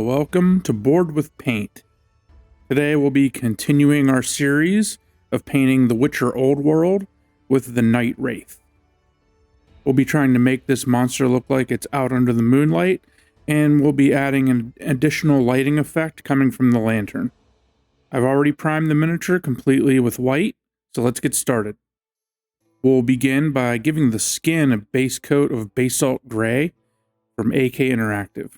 welcome to Board with Paint. Today we'll be continuing our series of painting The Witcher Old World with the Nightwraith. We'll be trying to make this monster look like it's out under the moonlight, and we'll be adding an additional lighting effect coming from the lantern. I've already primed the miniature completely with white, so let's get started. We'll begin by giving the skin a base coat of Basalt Grey from AK Interactive.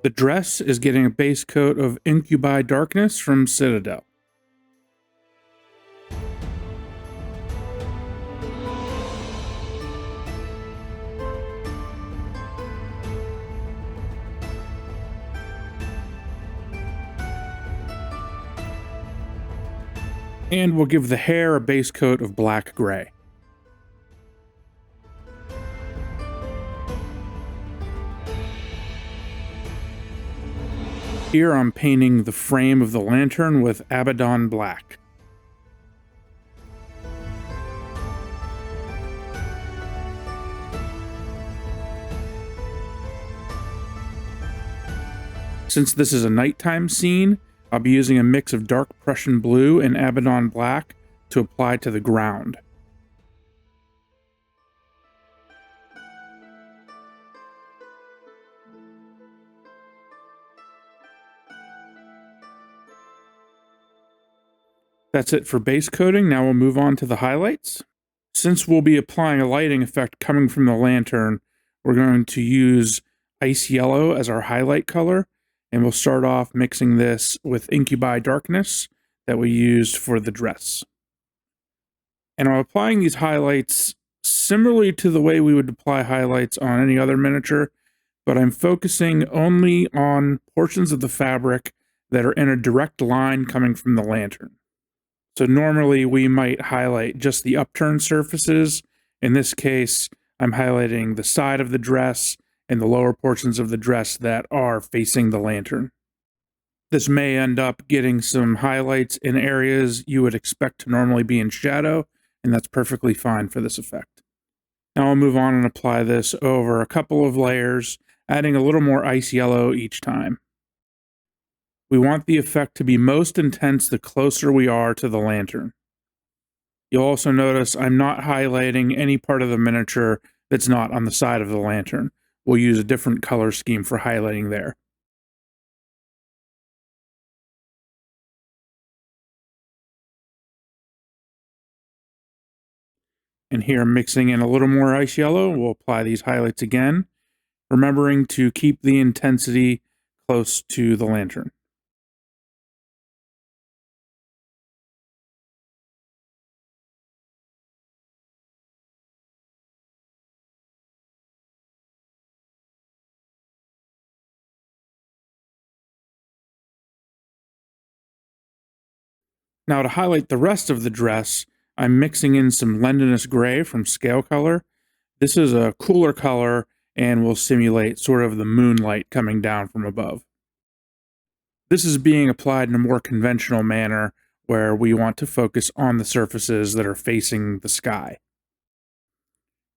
The dress is getting a base coat of Incubi Darkness from Citadel. And we'll give the hair a base coat of black gray. Here I'm painting the frame of the lantern with Abaddon Black. Since this is a nighttime scene, I'll be using a mix of dark Prussian blue and Abaddon Black to apply to the ground. That's it for base coating. Now we'll move on to the highlights. Since we'll be applying a lighting effect coming from the lantern, we're going to use Ice Yellow as our highlight color, and we'll start off mixing this with Incubi Darkness that we used for the dress. And I'm applying these highlights similarly to the way we would apply highlights on any other miniature, but I'm focusing only on portions of the fabric that are in a direct line coming from the lantern. So normally we might highlight just the upturned surfaces. In this case, I'm highlighting the side of the dress and the lower portions of the dress that are facing the lantern. This may end up getting some highlights in areas you would expect to normally be in shadow, and that's perfectly fine for this effect. Now I'll move on and apply this over a couple of layers, adding a little more ice yellow each time. We want the effect to be most intense the closer we are to the lantern. You'll also notice I'm not highlighting any part of the miniature that's not on the side of the lantern. We'll use a different color scheme for highlighting there. And here I'm mixing in a little more ice yellow. We'll apply these highlights again, remembering to keep the intensity close to the lantern. Now to highlight the rest of the dress, I'm mixing in some Lendanis Grey from Scalecolor. This is a cooler color and will simulate sort of the moonlight coming down from above. This is being applied in a more conventional manner where we want to focus on the surfaces that are facing the sky.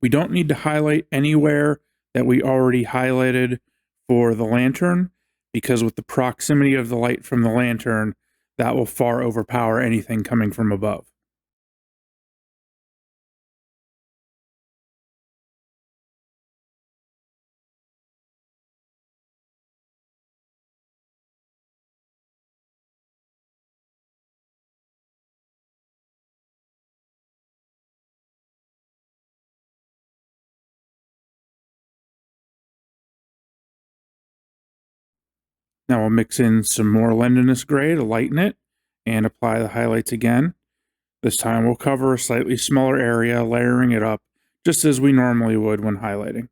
We don't need to highlight anywhere that we already highlighted for the lantern, because with the proximity of the light from the lantern, that will far overpower anything coming from above. Now we'll mix in some more Lendanis Grey to lighten it and apply the highlights again. This time we'll cover a slightly smaller area, layering it up just as we normally would when highlighting.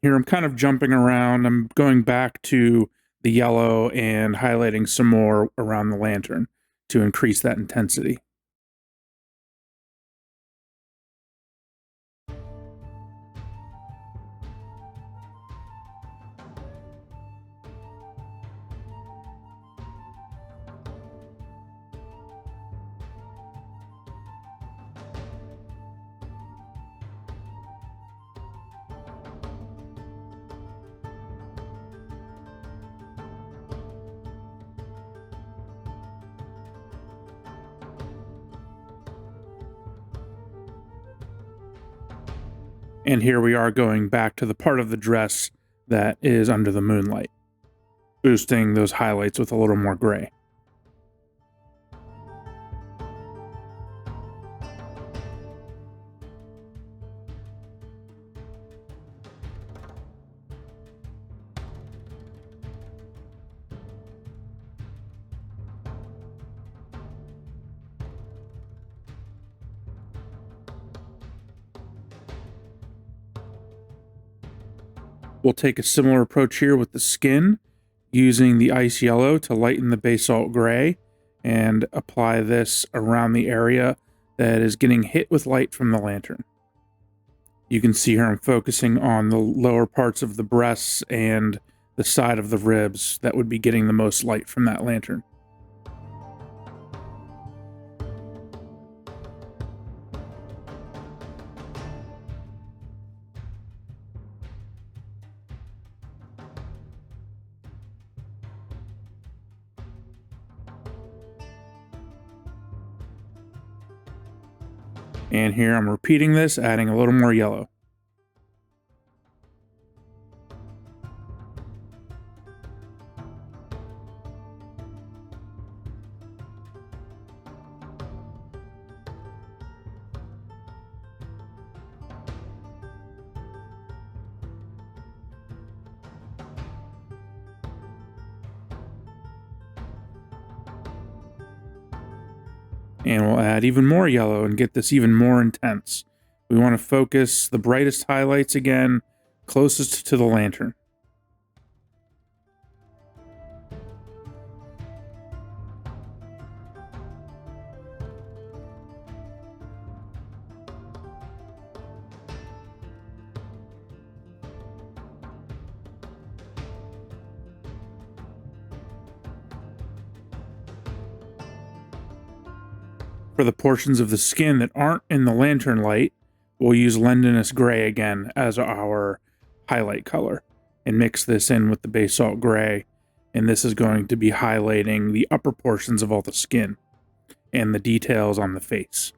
Here I'm kind of jumping around. I'm going back to the yellow and highlighting some more around the lantern to increase that intensity. And here we are going back to the part of the dress that is under the moonlight, boosting those highlights with a little more gray. We'll take a similar approach here with the skin, using the ice yellow to lighten the basalt gray and apply this around the area that is getting hit with light from the lantern. You can see here I'm focusing on the lower parts of the breasts and the side of the ribs that would be getting the most light from that lantern. And here I'm repeating this, adding a little more yellow. And we'll add even more yellow and get this even more intense. We want to focus the brightest highlights again, closest to the lantern. For the portions of the skin that aren't in the lantern light, we'll use Lendanis Grey again as our highlight color and mix this in with the Basalt Grey. And this is going to be highlighting the upper portions of all the skin and the details on the face.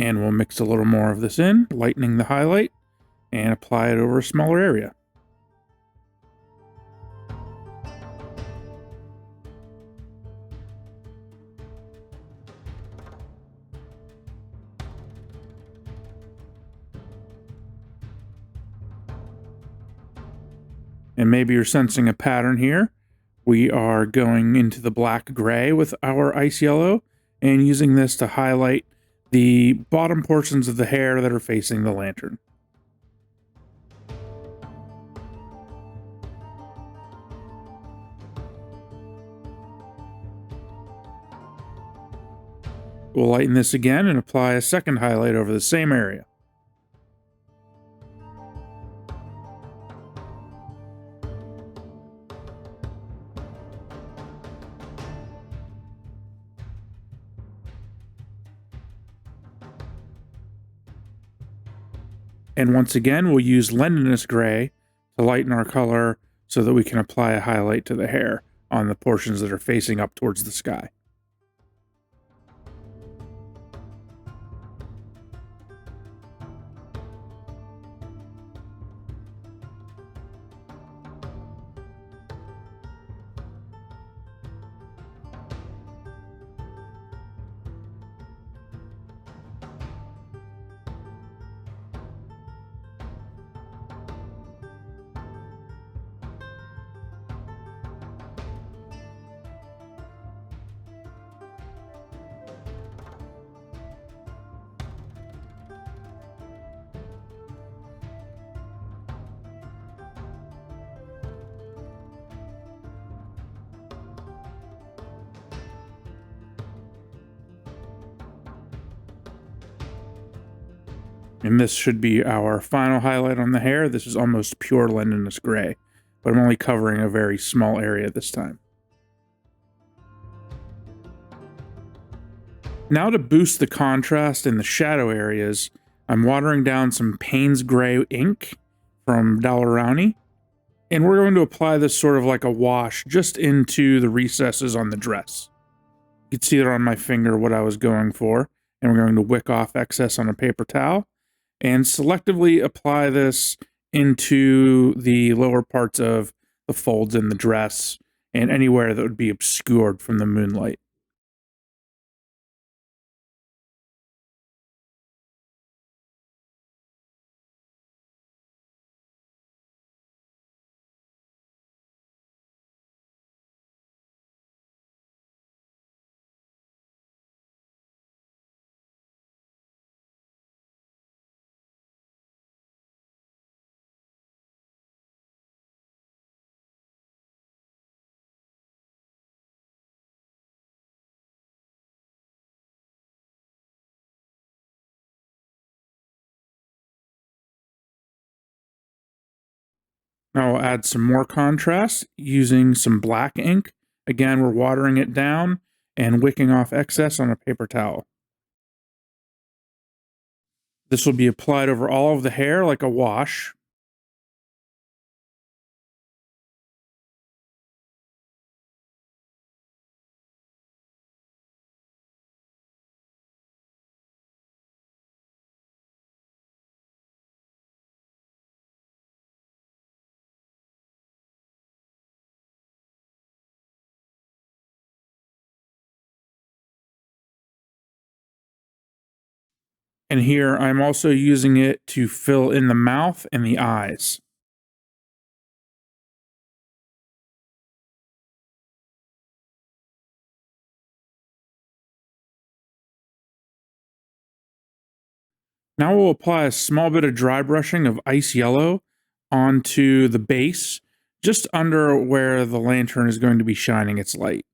And we'll mix a little more of this in, lightening the highlight, and apply it over a smaller area. And maybe you're sensing a pattern here. We are going into the black gray with our ice yellow and using this to highlight the bottom portions of the hair that are facing the lantern. We'll lighten this again and apply a second highlight over the same area. And once again, we'll use Lendanis Grey to lighten our color so that we can apply a highlight to the hair on the portions that are facing up towards the sky. And this should be our final highlight on the hair. This is almost pure Lendanis Grey, but I'm only covering a very small area this time. Now to boost the contrast in the shadow areas, I'm watering down some Payne's Grey ink from Dahler Rowney, and we're going to apply this sort of like a wash just into the recesses on the dress. You can see there on my finger what I was going for, and we're going to wick off excess on a paper towel and selectively apply this into the lower parts of the folds in the dress and anywhere that would be obscured from the moonlight. Now we'll add some more contrast using some black ink. Again, we're watering it down and wicking off excess on a paper towel. This will be applied over all of the hair like a wash. And here I'm also using it to fill in the mouth and the eyes. Now we'll apply a small bit of dry brushing of ice yellow onto the base, just under where the lantern is going to be shining its light.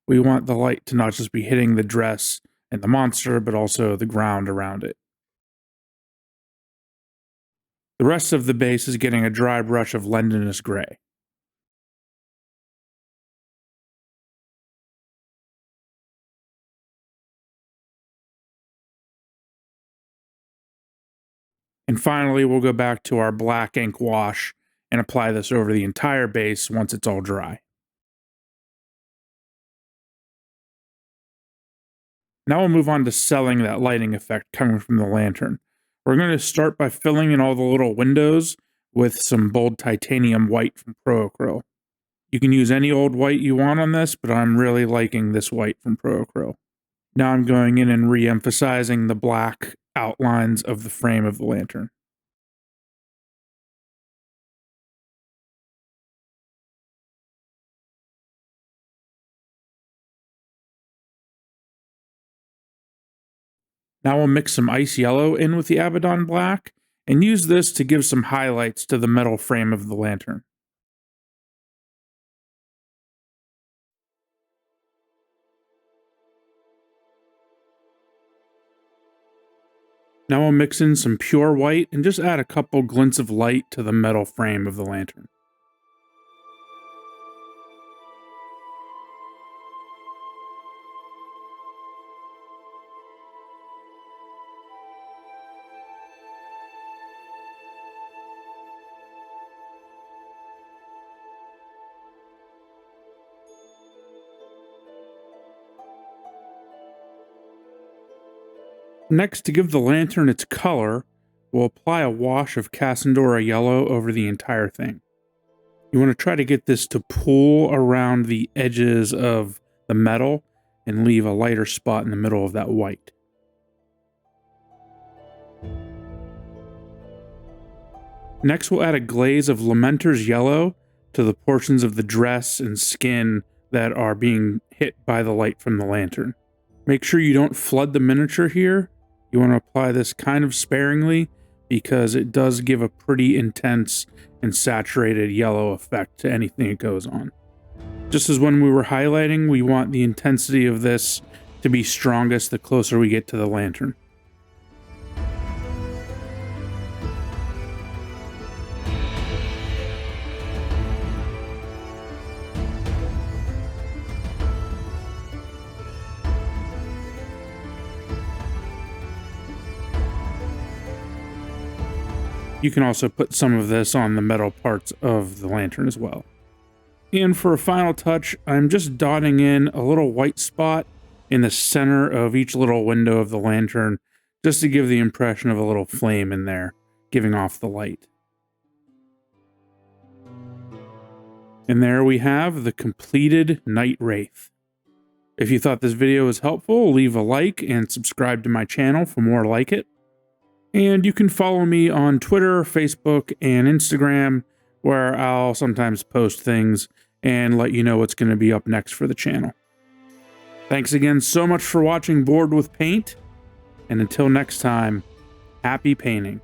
We want the light to not just be hitting the dress and the monster, but also the ground around it. The rest of the base is getting a dry brush of Lendanis Grey. And finally, we'll go back to our black ink wash and apply this over the entire base once it's all dry. Now we'll move on to selling that lighting effect coming from the lantern. We're going to start by filling in all the little windows with some bold titanium white from Acryl. You can use any old white you want on this, but I'm really liking this white from Acryl. Now I'm going in and re-emphasizing the black outlines of the frame of the lantern. Now we'll mix some ice yellow in with the Abaddon Black and use this to give some highlights to the metal frame of the lantern. Now we'll mix in some pure white and just add a couple glints of light to the metal frame of the lantern. Next, to give the lantern its color, we'll apply a wash of Casandora Yellow over the entire thing. You want to try to get this to pool around the edges of the metal and leave a lighter spot in the middle of that white. Next, we'll add a glaze of Lamenter's Yellow to the portions of the dress and skin that are being hit by the light from the lantern. Make sure you don't flood the miniature here. You want to apply this kind of sparingly because it does give a pretty intense and saturated yellow effect to anything it goes on. Just as when we were highlighting, we want the intensity of this to be strongest the closer we get to the lantern. You can also put some of this on the metal parts of the lantern as well. And for a final touch, I'm just dotting in a little white spot in the center of each little window of the lantern, just to give the impression of a little flame in there, giving off the light. And there we have the completed Nightwraith. If you thought this video was helpful, leave a like and subscribe to my channel for more like it. And you can follow me on Twitter, Facebook, and Instagram, where I'll sometimes post things and let you know what's going to be up next for the channel. Thanks again so much for watching Bored with Paint, and until next time, happy painting.